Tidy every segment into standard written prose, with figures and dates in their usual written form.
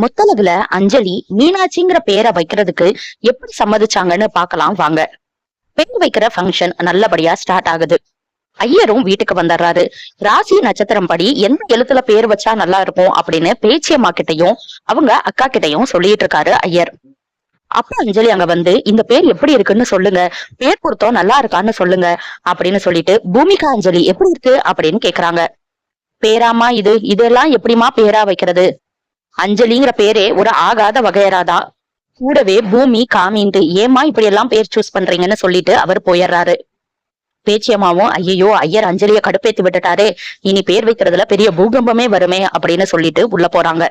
முத்தழகுல அஞ்சலி மீனாட்சிங்கிற பேரை வைக்கிறதுக்கு எப்படி சம்மதிச்சாங்கன்னு பாக்கலாம் வாங்க. பேர் வைக்கிற ஃபங்க்ஷன் நல்லபடியா ஸ்டார்ட் ஆகுது. ஐயரும் வீட்டுக்கு வந்துடுறாரு. ராசி நட்சத்திரம் படி எந்த எழுத்துல பேர் வச்சா நல்லா இருக்கும் அப்படின்னு பேச்சியம்மா கிட்டையும் அவங்க அக்கா கிட்டையும் சொல்லிட்டு இருக்காரு ஐயர். அப்ப அஞ்சலி அங்க வந்து இந்த பேர் எப்படி இருக்குன்னு சொல்லுங்க, பேர் பொருத்தம் நல்லா இருக்கான்னு சொல்லுங்க அப்படின்னு சொல்லிட்டு பூமிகா அஞ்சலி எப்படி இருக்கு அப்படின்னு கேக்குறாங்க. பேராமா இதெல்லாம் எப்படிமா பேரா வைக்கிறது? அஞ்சலிங்கிற பேரே ஒரு ஆகாத வகையறாதான். கூடவே பூமி காமின்ட்டு ஏமா இப்படி எல்லாம் பேர் சூஸ் பண்றீங்கன்னு சொல்லிட்டு அவர் போயிடுறாரு. பேச்சியம்மாவும் ஐயோ ஐயர் அஞ்சலிய கடுப்பேத்தி விட்டுட்டாரே, இனி பேர் வைக்கிறதுல பெரிய பூகம்பமே வருமே அப்படின்னு சொல்லிட்டு உள்ள போறாங்க.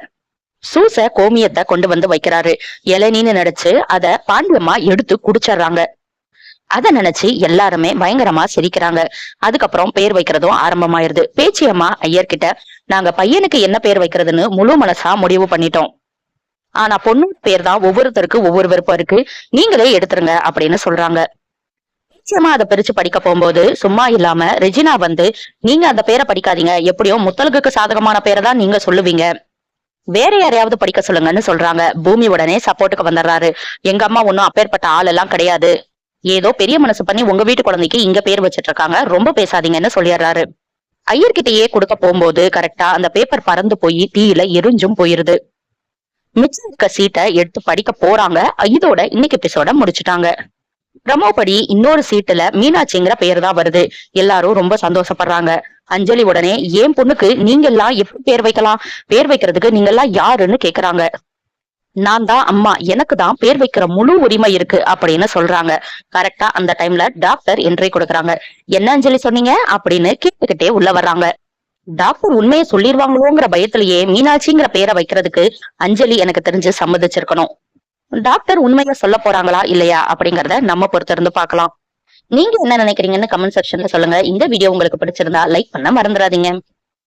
சூச கோமியத்தை கொண்டு வந்து வைக்கிறாரு. இளநீன்னு நினைச்சு அத பாண்டியம்மா எடுத்து குடிச்சிடுறாங்க. அத நினைச்சு எல்லாருமே பயங்கரமா சிரிக்கிறாங்க. அதுக்கப்புறம் பேர் வைக்கிறதும் ஆரம்பமாயிருது. பேச்சியம்மா ஐயர்கிட்ட நாங்க பையனுக்கு என்ன பேர் வைக்கிறதுன்னு முழு மனசா முடிவு பண்ணிட்டோம். ஆனா பொண்ணு பேர் தான் ஒவ்வொருத்தருக்கு ஒவ்வொரு விருப்பம் இருக்கு, நீங்களே எடுத்துருங்க அப்படின்னு சொல்றாங்க. பேச்சியம்மா அதை பிரிச்சு படிக்க போகும்போது சும்மா இல்லாம ரெஜினா வந்து நீங்க அந்த பேரை படிக்காதீங்க, எப்படியும் முத்தழகுக்கு சாதகமான பேரை தான் நீங்க சொல்லுவீங்க, வேற யாரையாவது படிக்க சொல்லுங்கன்னு சொல்றாங்க. பூமி உடனே சப்போர்ட்டுக்கு வந்துடுறாரு. எங்க அம்மா ஒன்னும் அப்பேற்பட்ட ஆள் எல்லாம் கிடையாது, ஏதோ பெரிய மனசு பண்ணி உங்க வீட்டு குழந்தைக்கு இங்க பேர் வச்சிட்டு இருக்காங்க, ரொம்ப பேசாதீங்கன்னு சொல்லிடுறாரு. ஐயர்கிட்டயே கொடுக்க போகும்போது கரெக்டா அந்த பேப்பர் பறந்து போய் தீயில எரிஞ்சும் போயிருது. மிச்சம் இருக்க சீட்டை எடுத்து படிக்க போறாங்க. இதோட இன்னைக்கு எபிசோட முடிச்சுட்டாங்க. பிரமோபடி இன்னொரு சீட்டுல மீனாட்சிங்கிற பேர் தான் வருது. எல்லாரும் ரொம்ப சந்தோஷப்படுறாங்க. அஞ்சலி உடனே ஏன் பொண்ணுக்கு நீங்க எல்லாம் எப்படி பேர் வைக்கலாம், பேர் வைக்கிறதுக்கு நீங்க எல்லாம் யாருன்னு கேக்குறாங்க. நான் தான் அம்மா, எனக்கு தான் பேர் வைக்கிற முழு உரிமை இருக்கு அப்படின்னு சொல்றாங்க. கரெக்டா அந்த டைம்ல டாக்டர் என்ட்ரி கொடுக்குறாங்க. என்ன அஞ்சலி சொன்னீங்க அப்படின்னு கேட்டுக்கிட்டே உள்ள வர்றாங்க. டாக்டர் உண்மையை சொல்லிடுவாங்களோங்கிற பயத்திலேயே மீனாட்சிங்கிற பேரை வைக்கிறதுக்கு அஞ்சலி எனக்கு தெரிஞ்சு சம்மதிச்சிருக்கணும். டாக்டர் உண்மையை சொல்ல போறாங்களா இல்லையா அப்படிங்கறத நம்ம பொறுத்து இருந்து பார்க்கலாம். நீங்க என்ன நினைக்கிறீங்கன்னு கமெண்ட் செக்ஷன்ல சொல்லுங்க. இந்த வீடியோ உங்களுக்கு பிடிச்சிருந்தா லைக் பண்ண மறந்துடாதீங்க.